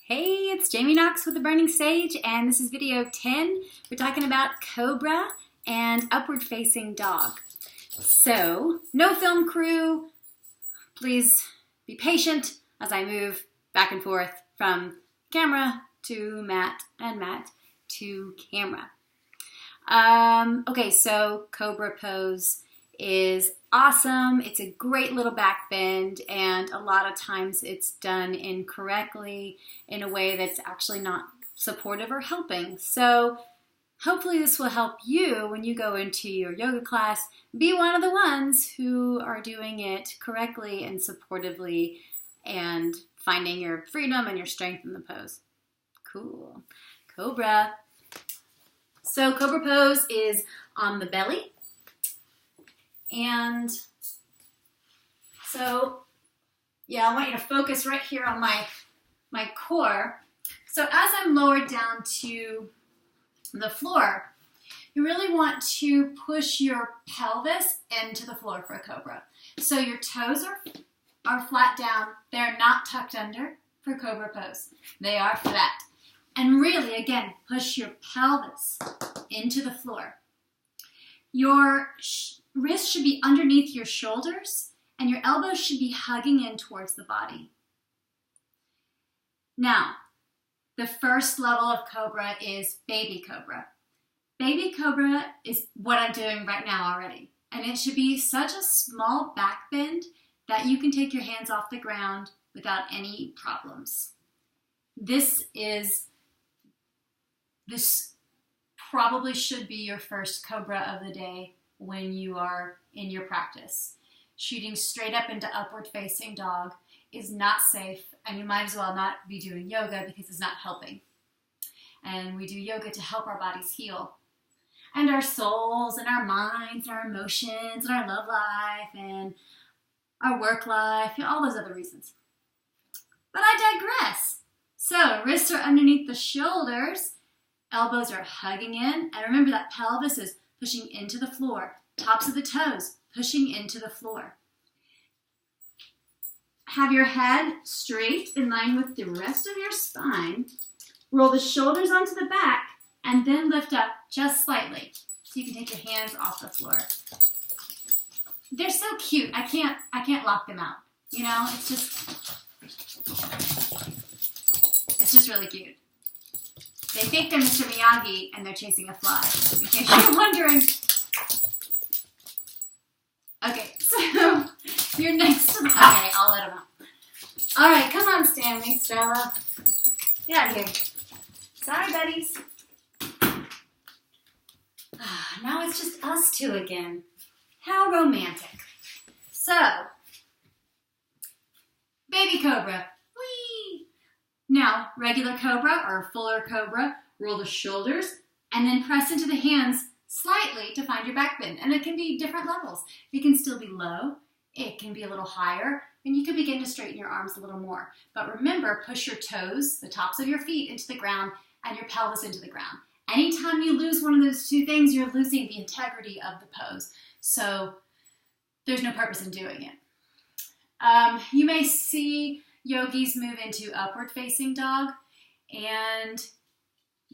Hey, it's Jamie Knox with The Burning Sage, and this is video 10. We're talking about Cobra and upward facing dog. So, no film crew. Please be patient as I move back and forth from camera to mat and mat to camera. Okay, so Cobra pose is awesome. It's a great little back bend, and a lot of times it's done incorrectly in a way that's actually not supportive or helping. So hopefully this will help you when you go into your yoga class be one of the ones who are doing it correctly and supportively and finding your freedom and your strength in the pose. Cool. Cobra. So Cobra pose is on the belly. And so, yeah, I want you to focus right here on my core. So as I'm lowered down to the floor, you really want to push your pelvis into the floor for a Cobra. So your toes are flat down. They're not tucked under for Cobra pose. They are flat. And really, again, push your pelvis into the floor. Your wrists should be underneath your shoulders, and your elbows should be hugging in towards the body. Now, the first level of Cobra is Baby Cobra. Baby Cobra is what I'm doing right now already, and it should be such a small back bend that you can take your hands off the ground without any problems. This probably should be your first Cobra of the day when you are in your practice. Shooting straight up into upward facing dog is not safe, and you might as well not be doing yoga because it's not helping. And we do yoga to help our bodies heal, and our souls and our minds and our emotions and our love life and our work life and all those other reasons. But I digress. So wrists are underneath the shoulders. Elbows are hugging in, and remember that pelvis is pushing into the floor. Tops of the toes pushing into the floor. Have your head straight in line with the rest of your spine. Roll the shoulders onto the back, and then lift up just slightly so you can take your hands off the floor. They're so cute. I can't lock them out. You know, it's just really cute. They think they're Mr. Miyagi and they're chasing a fly, in case you're wondering. Okay, so you're next to the... Okay, I'll let them out. All right, come on, Stanley, Stella. Get out of here. Sorry, buddies. Now it's just us two again. How romantic. So, Baby Cobra. Whee! Now, regular Cobra or fuller Cobra, roll the shoulders and then press into the hands slightly to find your back bend. And it can be different levels. It can still be low, it can be a little higher, and you can begin to straighten your arms a little more. But remember, push your toes, the tops of your feet, into the ground and your pelvis into the ground. Anytime you lose one of those two things, you're losing the integrity of the pose. So there's no purpose in doing it. You may see yogis move into upward facing dog, and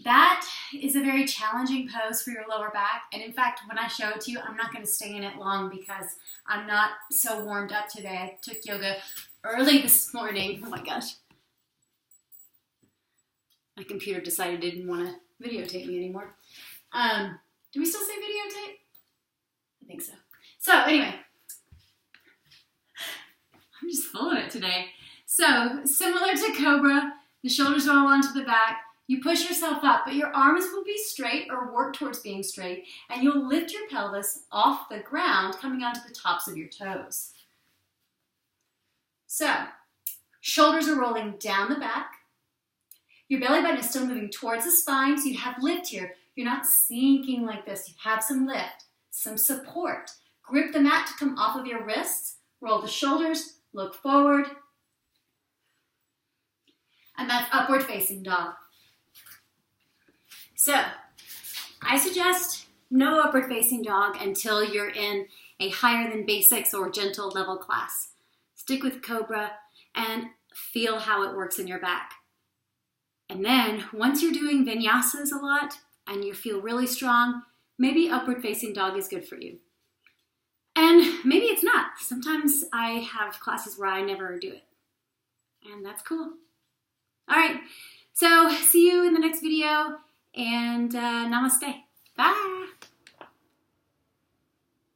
that is a very challenging pose for your lower back. And in fact, when I show it to you, I'm not going to stay in it long because I'm not so warmed up today. I took yoga early this morning. Oh my gosh. My computer decided it didn't want to videotape me anymore. Do we still say videotape? I think so. So anyway, I'm just full of it today. So, similar to Cobra, the shoulders roll onto the back. You push yourself up, but your arms will be straight or work towards being straight, and you'll lift your pelvis off the ground, coming onto the tops of your toes. So, shoulders are rolling down the back. Your belly button is still moving towards the spine, so you have lift here. You're not sinking like this. You have some lift, some support. Grip the mat to come off of your wrists. Roll the shoulders, look forward. And that's upward facing dog. So, I suggest no upward facing dog until you're in a higher than basics or gentle level class. Stick with Cobra and feel how it works in your back. And then once you're doing vinyasas a lot and you feel really strong, maybe upward facing dog is good for you. And maybe it's not. Sometimes I have classes where I never do it. And that's cool. All right, so see you in the next video, and namaste. Bye.